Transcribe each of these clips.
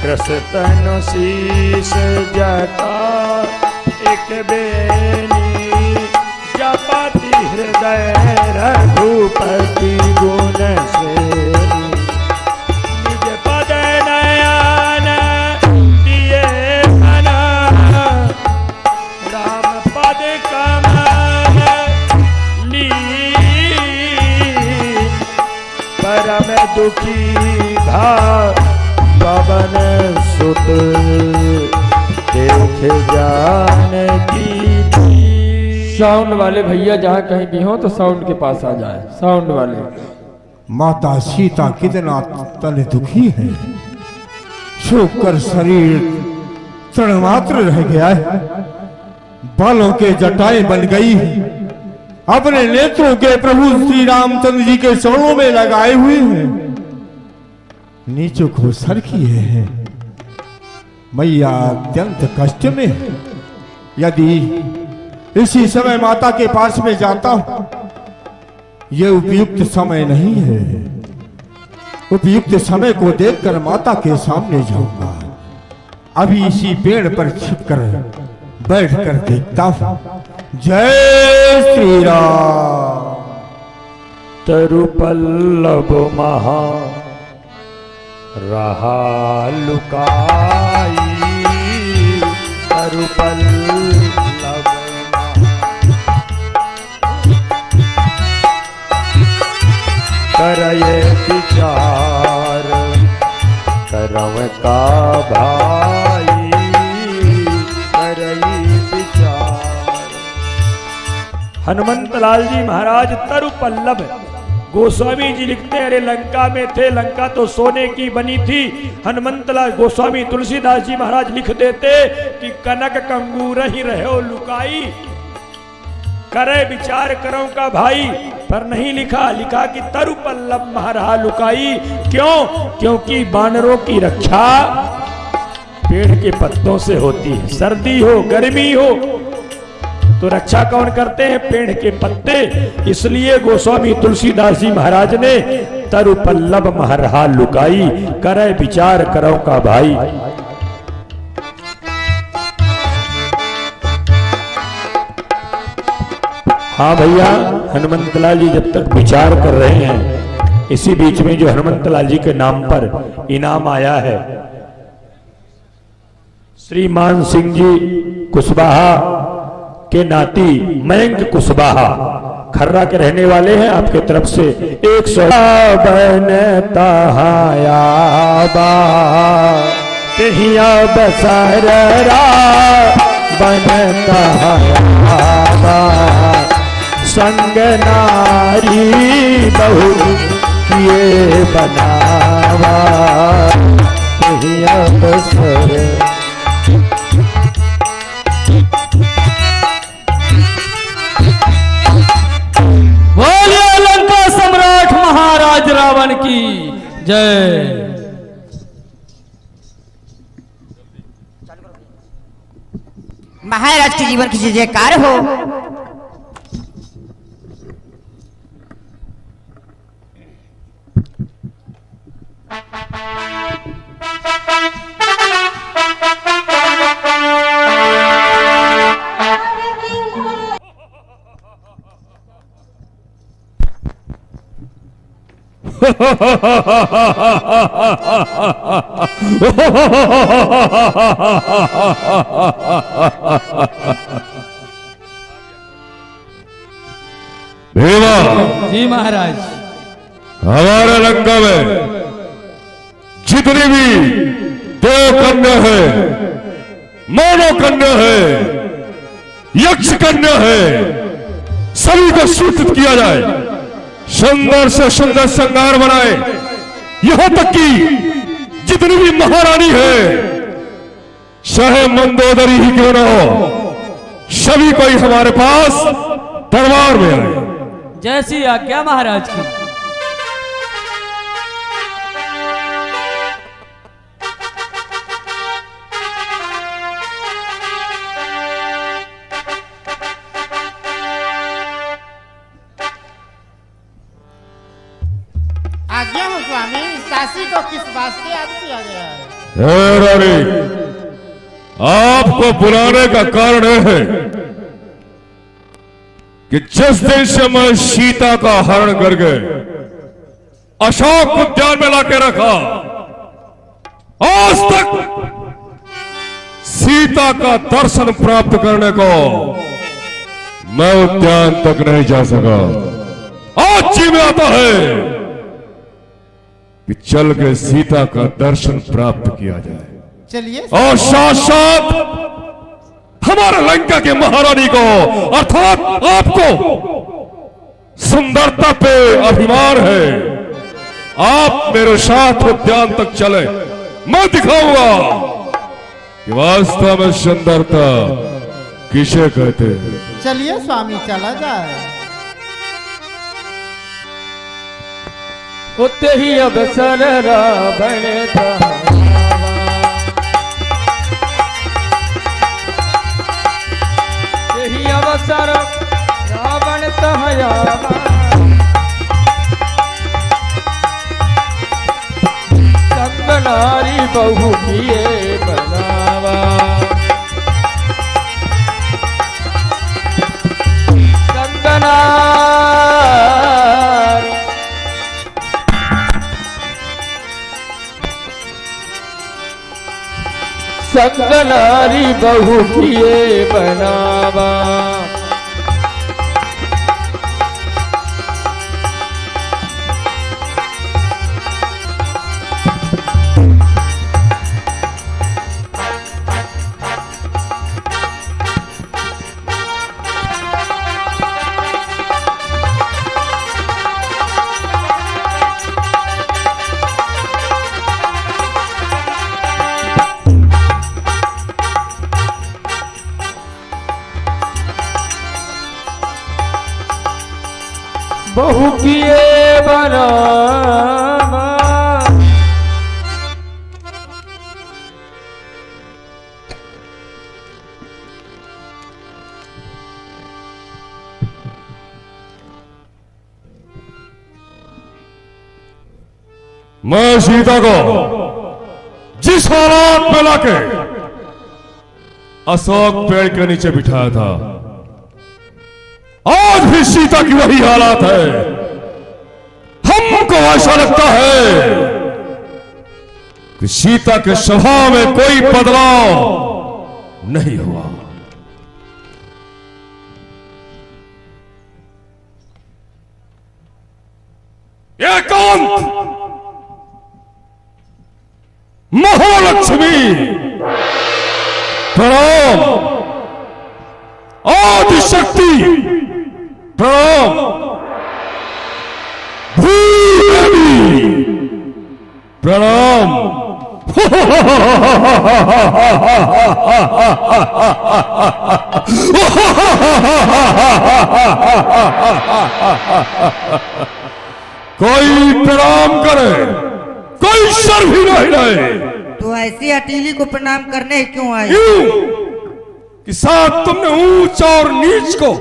कृष्ण शीस जटा एक बेनी जपति हृदय रघुपति गुण श्रेणी निज पद नयन दिए मना राम पद कमल ली परम दुखी भा पवन सुत देख जानकी। साउंड वाले भैया जहाँ कहीं भी हो तो साउंड के पास आ जाए। साउंड वाले। माता सीता कितना तन दुखी है, सूख कर शरीर तृणमात्र रह गया है, बालों के जटाएं बन गई है, अपने नेत्रों के प्रभु श्री रामचंद्र जी के चरणों में लगाए हुए हैं, नीचों को सर किए हैं। मैया अत्यंत कष्ट में है। यदि इसी समय माता के पास में जाता हूं, यह उपयुक्त समय नहीं है। उपयुक्त समय को देखकर माता के सामने जाऊंगा। अभी इसी पेड़ पर छिपकर बैठकर देखता हूं। जय श्री राम। तरुपल्लव महा रहा लुकाई, तरुपल्लव करये विचार करम का भाई, करई विचार। हनुमंत लाल जी महाराज तरुपल्लव गोस्वामी जी लिखते हैं, अरे लंका में थे, लंका तो सोने की बनी थी। हनुमंतलाल गोस्वामी तुलसीदास जी महाराज लिख देते कि कनक कंगूर ही रहो लुकाई, करे विचार करो का भाई। पर नहीं लिखा, लिखा कि तरुपल्लव महारा लुकाई। क्यों? क्योंकि बानरों की रक्षा पेड़ के पत्तों से होती है। सर्दी हो गर्मी हो तो रक्षा कौन करते हैं? पेड़ के पत्ते। इसलिए गोस्वामी तुलसीदास जी महाराज ने तरुपल्लव महरहा लुकाई, करे विचार करो का भाई। हाँ भैया, हनुमंतलाल जी जब तक विचार कर रहे हैं, इसी बीच में जो हनुमंतलाल जी के नाम पर इनाम आया है, श्रीमान सिंह जी कुशवाहा के नाती मयंक कुशवाहा खर्रा के रहने वाले हैं, आपके तरफ से 100 बनता तहिया बसरा बनता संग नारी बहु किए बनावा तहिया बसरा। महाराज रावण की जय। महाराज के जीवन की जयकार हो। जी महाराज, हमारे लंका में जितनी भी देव कन्या है, मानव कन्या है, यक्ष कन्या है, सभी को सूचित किया जाए, सुंदर से सुंदर श्रृंगार बनाए। यहां तक कि जितनी भी महारानी है, चाहे मंदोदरी ही क्यों ना हो, सभी कोई हमारे पास दरबार में आए। जैसी आज्ञा महाराज की। आज्ञा हो स्वामी, काशी को किस वास्ते याद किया गया है? हे रानी, आपको बुलाने का कारण यह है कि जिस दिन से मैं सीता का हरण कर गए अशोक उद्यान में लाके रखा, आज तक सीता का दर्शन प्राप्त करने को मैं उद्यान तक नहीं जा सका। आज जी में आता है कि चल के सीता का दर्शन प्राप्त किया जाए, चलिए और साथ साथ हमारे लंका के महारानी को अर्थात आपको सुंदरता पे अभिमान है। आप मेरे साथ उद्यान तक चले, मैं दिखाऊंगा कि वास्तव में सुंदरता किसे कहते हैं। चलिए स्वामी, चला जाए। उते ही अवसर रावण था, यही अवसर रावण तहयावा, संग नारी बहु किए बनावा, संग नारी संग नारी बहु किए बनावा, बहु किए बनावा, मैं सीता को जिस हालात में लाके अशोक पेड़ के नीचे बिठाया था, आज भी सीता की वही हालात है। हमको ऐसा लगता है कि सीता के स्वभाव में कोई बदलाव नहीं हुआ। एकांत महालक्ष्मी प्रणाम, आदिशक्ति प्रणाम, भूदेवी प्रणाम। कोई प्रणाम करे, कोई सर भी नहीं हिलाए। तो ऐसी हटीली को प्रणाम करने क्यों आए? कि साथ तुमने ऊंच और नीच को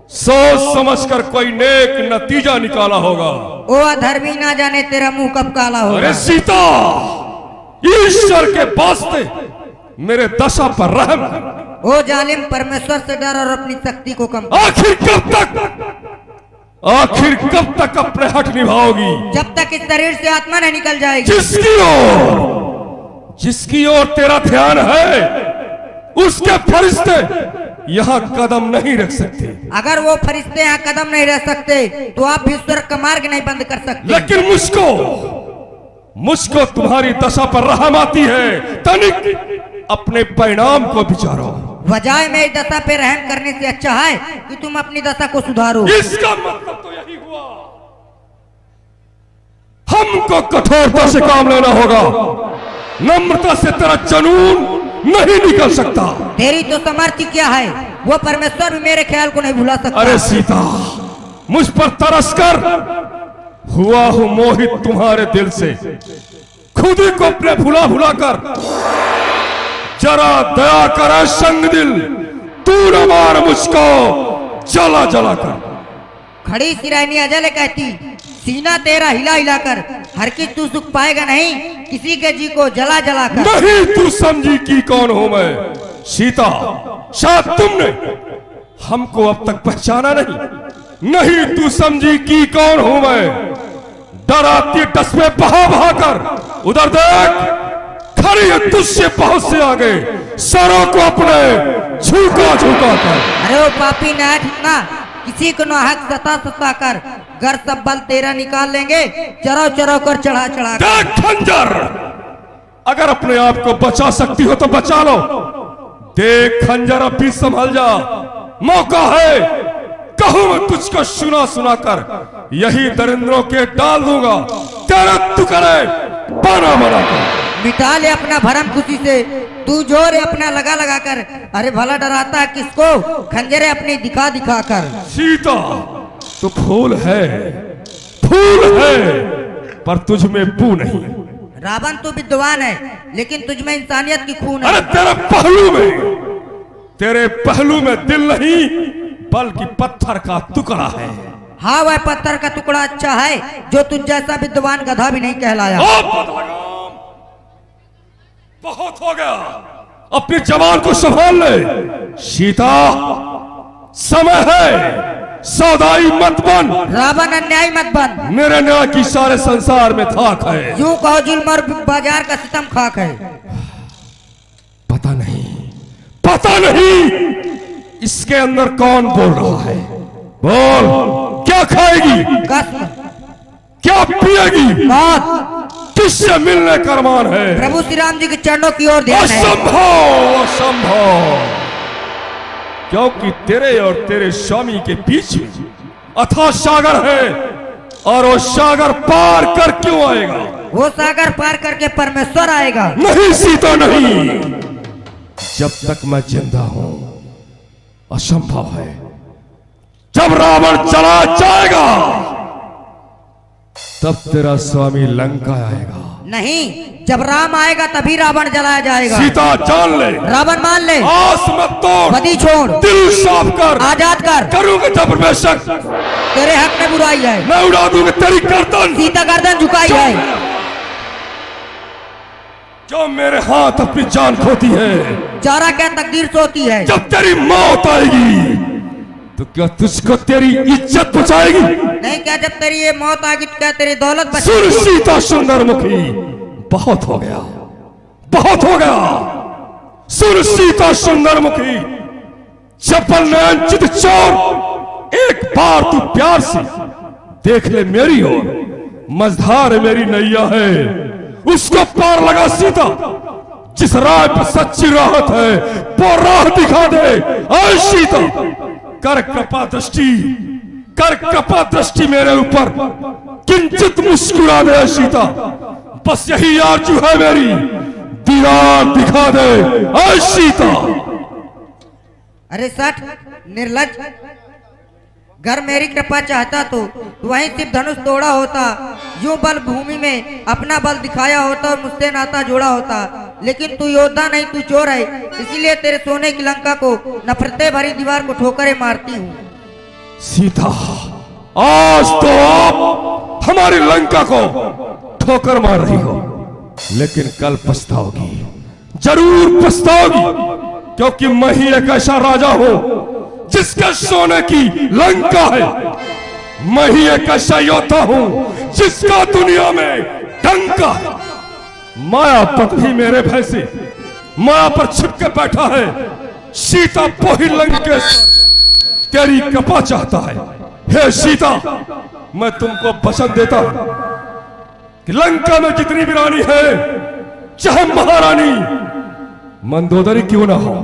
सोच समझकर कोई नेक नतीजा निकाला होगा। ओ अधर्मी, ना जाने तेरा मुंह कब काला होगा। अरे सीता, ईश्वर के वास्ते मेरे दशा पर रहम कर। ओ जालिम, परमेश्वर से डर और अपनी शक्ति को कम कर। आखिर कब तक अपने हक निभाओगी? जब तक इस शरीर से आत्मा नहीं निकल जाएगी। जिसकी ओर तेरा ध्यान है, उसके फरिश्ते यहाँ कदम नहीं रख सकते। अगर वो फरिश्ते यहाँ कदम नहीं रख सकते तो आप भी ईश्वर का मार्ग नहीं बंद कर सकते। लेकिन मुझको तुम्हारी दशा पर रहम आती है। तनिक अपने परिणाम को विचारो। वजह में दशा पे रहम करने से अच्छा है कि तुम अपनी दशा को सुधारो। इसका मतलब तो यही हुआ, हमको कठोरता से काम लेना होगा। नम्रता से तेरा जुनून नहीं निकल सकता। तेरी तो समर्थी क्या है, वो परमेश्वर भी मेरे ख्याल को नहीं भुला सकता। अरे सीता, मुझ पर तरस कर हुआ हूं मोहित तुम्हारे दिल से। खुद ही को अपने भुला कर जरा दया कर संग दिल, तू न मार मुझको जला जला कर। खड़ी सिरानी अजय कहती, सीना तेरा हिला हिला कर हर किस तू सुख पाएगा नहीं, किसी के जी को जला जला कर। नहीं तू समझी कि कौन हूं मैं सीता, शायद तुमने हमको अब तक पहचाना नहीं। नहीं तू समझी कि कौन हूं मैं, डराती टस में बहा बहा कर उधर देख खड़ी है तुझसे बहुत से आगे, सरों को अपने झुका झुका कर। अरे ओ पापी नाथ ना, किसी को ना हक सता सता कर, घर सब बल तेरा निकाल लेंगे, चरो चरो कर चढ़ा चढ़ा कर। देख खंजर, अगर अपने आप को बचा सकती हो तो बचा लो। देख खंजर अब भी संभल जा, मौका है। कहूं मैं तुझको सुना सुना कर यही दरिंद्रों के डाल दूंगा, तेरा टुकड़े बना बना कर। मिटा ले अपना भरम खुशी से, तू जोर अपना लगा लगा कर। अरे भला डराता है किसको, खंजरे अपनी दिखा दिखा कर। सीता तो फूल है, फूल है, पर तुझ में बू नहीं। रावण तो विद्वान है, लेकिन तुझ में इंसानियत की खून है। अरे तेरे पहलू में दिल नहीं बल्कि पत्थर का टुकड़ा है। हाँ वह पत्थर का टुकड़ा अच्छा है, जो तुझ जैसा विद्वान गधा भी नहीं कहलाया। बहुत हो गया, अपनी जवान को संभाल ले। सीता समय है, सौदाई मत बन। रावण अन्याय मत बन। मेरे न्याय की सारे संसार में थाक है। यूं कहो जुल्म और बाजार का सितम खाक है। पता नहीं, पता नहीं इसके अंदर कौन बोल रहा है। बोल, क्या खाएगी, कसम, क्या पिएगी, बात किससे मिलने का अरमान है। प्रभु श्री राम जी के चरणों की ओर ध्यान है। असंभव, असंभव, क्योंकि तेरे और तेरे स्वामी के बीच में अथाह सागर है, और वो सागर पार कर क्यों आएगा। वो सागर पार करके परमेश्वर आएगा। नहीं सीता नहीं, जब तक मैं जिंदा हूं असंभव है। जब रावण चला जाएगा तब तेरा स्वामी लंका आएगा। नहीं, जब राम आएगा तभी रावण जलाया जाएगा। सीता जान ले, रावण मान ले, आस मत तोड़, बदी छोड़, दिल साफ कर, आजाद कर। करूंगा जब बेशक तेरे हक में बुराई है, मैं उड़ा दूंगा तेरी गर्दन। सीता गर्दन झुकाई है। जो मेरे हाथ अपनी जान खोती है, चारा क्या तकदीर सोती है। जब तेरी मौत आएगी तो क्या तुझको तेरी इज्जत बचाएगी। नहीं, क्या जब तेरी ये मौत आएगी तो क्या तेरी दौलत सुन बचेगी। सीता सुंदर मुखी, बहुत हो गया, बहुत हो गया। सुन सीता सुंदर मुखी, चपल नयन चित चोर, एक बार तू प्यार से देख ले मेरी ओर। मझधार मेरी नैया है, उसको पार लगा सीता। जिस राह पर सच्ची राहत है वो राह दिखा दे। ऐ सीता, कर कृपा दृष्टि, कर कृपा दृष्टि मेरे ऊपर, किंचित मुस्कुरा दे सीता। बस यही आरज़ू है मेरी, दीदार दिखा दे ऐ सीता। अरे सठ निर्लज, घर मेरी कृपा चाहता तो वहीं सिर्फ धनुष तोड़ा होता, यूं बल भूमि में अपना बल दिखाया होता और मुझसे नाता जोड़ा होता। लेकिन तू योद्धा नहीं, तू चोर है, इसीलिए तेरे सोने की लंका को नफरतें भरी दीवार को ठोकरें मारती हूँ। सीता, आज तो आप हमारी लंका को ठोकर मार रही हो, लेकिन कल पछताओगी, जरूर पछताओगी। क्योंकि मैं ही एक ऐसा राजा हूं जिसके सोने की लंका है। मैं ही एक ऐसा योद्धा हूं जिसका दुनिया में डंका है। मायापत भी मेरे भय से माया पर छिपके बैठा है। सीता पोही लंकेश्वर तेरी कृपा चाहता है। हे सीता, मैं तुमको वचन देता हूं कि लंका में जितनी भी रानी है, चाहे महारानी मंदोदरी क्यों ना हो,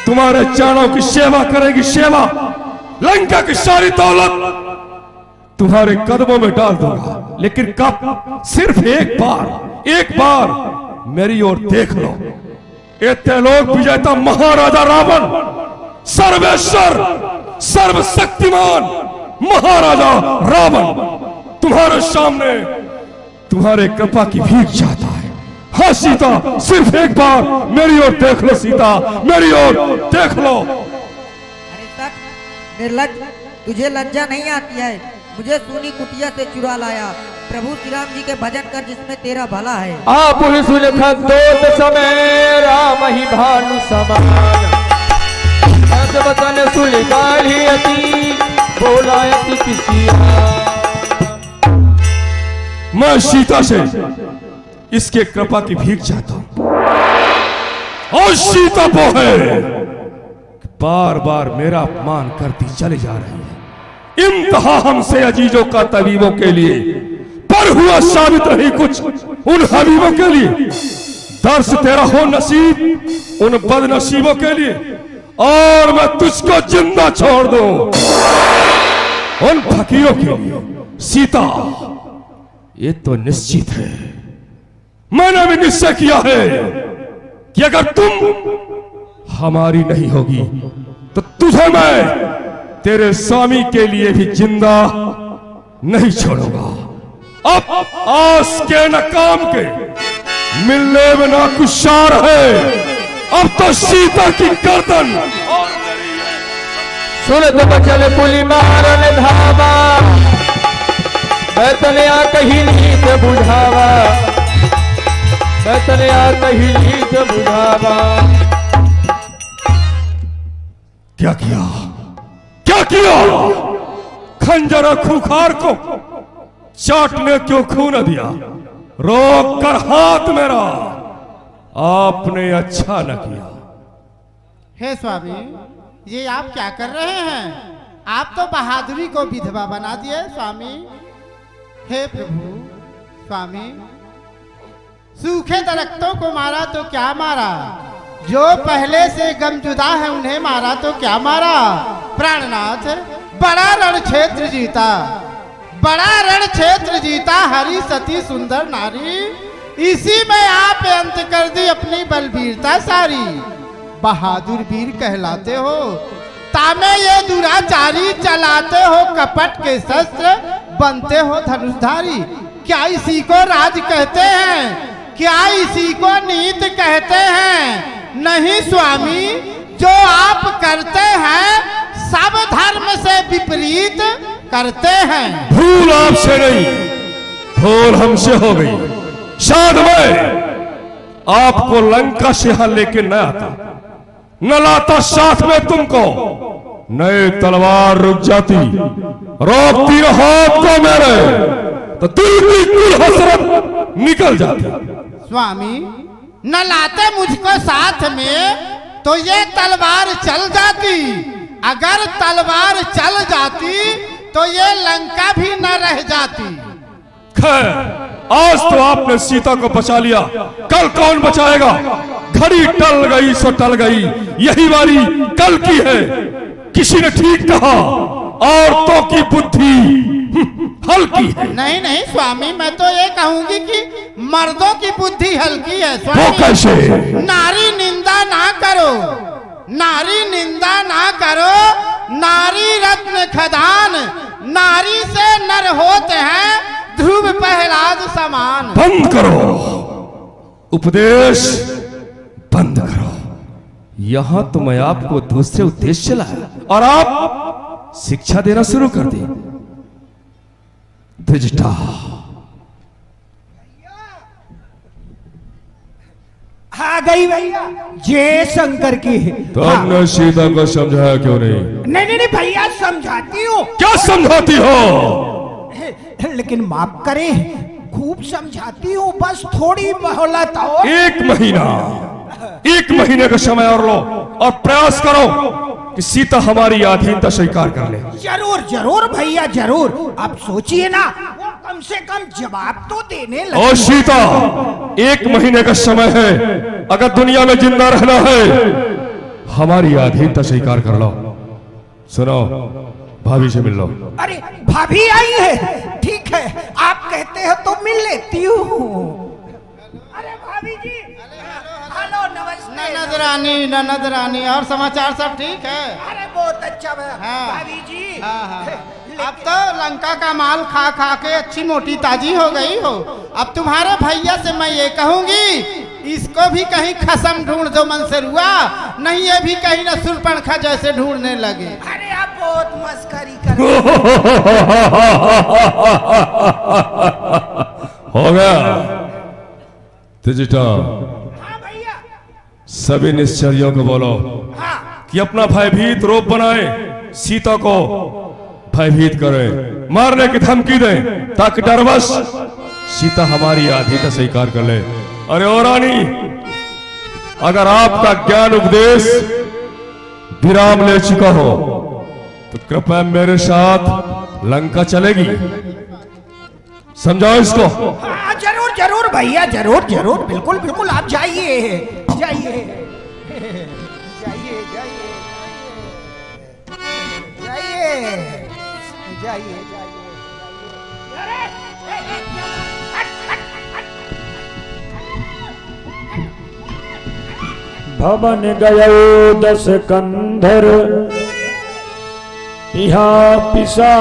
तुम्हारे चरणों की सेवा करेगी। सेवा, लंका की सारी दौलत तुम्हारे कदमों में डाल दूंगा। लेकिन कब? सिर्फ एक बार, एक बार मेरी ओर देख लो। ये त्रिलोक विजेता महाराजा रावण, सर्वेश्वर सर्वशक्तिमान महाराजा रावण तुम्हारे सामने तुम्हारे कृपा की भीख चाहता है। हाँ सीता, सिर्फ एक बार मेरी ओर देख लो। सीता, मेरी ओर देख लो। अरे सठ निर्लज, तुझे लज्जा नहीं आती है। मुझे सूनी कुटिया से चुरा लाया। प्रभु श्री राम जी के भजन कर जिसमें तेरा भला है। आप सुलखत दोत समय राम ही भानु समान बतन सुलगाली अति बोलायति किसिया। मैं सीता से इसके कृपा की भीख चाहता हूं और सीता वो है बार बार मेरा अपमान करती चली जा रही है। इम्तहा हमसे अजीजों का तबीबों के लिए पर हुआ साबित नहीं कुछ उन हबीबों के लिए। दर्श तेरा हो नसीब उन बदनसीबों के लिए और मैं तुझको जिंदा छोड़ दूं उन फकीरों के लिए। सीता ये तो निश्चित है, मैंने भी निश्चय किया है कि अगर तुम हमारी नहीं होगी तो तुझे मैं तेरे स्वामी के लिए भी जिंदा नहीं छोड़ूंगा। अब आस के न काम के मिलने में ना कुशार है। अब तो सीता की गर्दन सुरत बचल पुली मारन धावा बैतनिया कही नीत बुझावा बैतनिया कही नीत बुझावा। क्या किया क्या किया? खंजर खूंखार को चाटने क्यों खून न दिया? रोक कर हाथ मेरा, आपने अच्छा न किया। हे स्वामी, ये आप क्या कर रहे हैं? आप तो बहादुरी को विधवा बना दिए स्वामी। हे प्रभु स्वामी, सूखे दरख्तों को मारा तो क्या मारा, जो पहले से गमजुदा है उन्हें मारा तो क्या मारा। प्राणनाथ, बड़ा रण क्षेत्र जीता, बड़ा रण क्षेत्र जीता, हरी सती सुंदर नारी, इसी में आप अंत कर दी अपनी बलवीरता सारी। बहादुर वीर कहलाते हो, तामे ये दुराचारी, चलाते हो कपट के शस्त्र, बनते हो धनुषधारी। क्या इसी को राज कहते हैं? क्या इसी को नीत कहते हैं? नहीं स्वामी, जो आप करते हैं सब धर्म से विपरीत करते हैं। भूल आपसे नहीं, भूल हमसे हो गई। शायद मैं आपको लंका से यहां लेके न आता, न लाता साथ में तुमको, नए तलवार रुक जाती, रोकती न हाथ को मेरे, तो दिल की कुल हसरत निकल जाती। स्वामी, न लाते मुझको साथ में तो ये तलवार चल जाती। अगर तलवार चल जाती तो ये लंका भी न रह जाती। खैर, आज तो आपने सीता को बचा लिया, कल कौन बचाएगा? घड़ी टल गई सो टल गई, यही बारी कल की है। किसी ने ठीक कहा, औरतों की बुद्धि हल्की है। नहीं नहीं स्वामी, मैं तो ये कहूंगी कि मर्दों की बुद्धि हल्की है। वो स्वामी, कैसे? नारी निंदा ना करो, नारी निंदा ना करो, नारी रत्न खदान, नारी से नर होते हैं ध्रुव प्रहलाद समान। बंद करो, उपदेश बंद करो। यहां तो मैं आपको दूसरे उद्देश्य से लाया और आप शिक्षा देना शुरू कर दी। धृष्टा, आ गई भैया, जय शंकर की। तो हमने सीता को समझाया क्यों नहीं? नहीं नहीं भैया, समझाती हूँ। क्या समझाती हो? लेकिन माफ करें, खूब समझाती हूँ, बस थोड़ी मोहलत और। एक महीने का समय और लो और प्रयास करो कि सीता हमारी अधीनता स्वीकार कर ले। जरूर जरूर भैया जरूर। आप सोचिए ना, वो कम से कम जवाब तो देने लगे। और सीता, 1 महीने का समय है, अगर दुनिया में जिंदा रहना है हमारी अधीनता स्वीकार कर लो। सुनो, भाभी से मिल लो। अरे भाभी आई है, ठीक है, आप कहते हो तो मिल लेती हूँ। अरे भाभी जी, हेलो, नमस्ते। ननद रानी, और समाचार सब ठीक है? अरे बहुत अच्छा हाँ। भाभी जी। हाँ। अब तो लंका का माल खा खा के अच्छी मोटी ताजी हो गई हो। अब तुम्हारे भैया से मैं ये कहूंगी, इसको भी कहीं खसम ढूंढ दो मनसरुआ, नहीं ये भी कहीं न सुरपणखा जैसे ढूंढने लगे। अरे आप बहुत मस्करी कर हो गया त्रिजटा। हाँ भैया। सभी निश्चर्यों को बोलो हाँ। कि अपना भयभीत रूप बनाए, सीता को भयभीत करें, मारने की धमकी दें, ताकि डरवश सीता हमारी आधी का स्वीकार कर ले। अरे ओ रानी, अगर आपका ज्ञान उपदेश विराम ले चुका हो तो कृपया मेरे साथ लंका चलेगी। समझाओ इसको। हाँ जरूर जरूर भैया, जरूर जरूर, बिल्कुल बिल्कुल, आप जाइए जाइए जाइए जाइए जाइए जाइए। भवन गयो 10 कंधर, यहाँ पिसा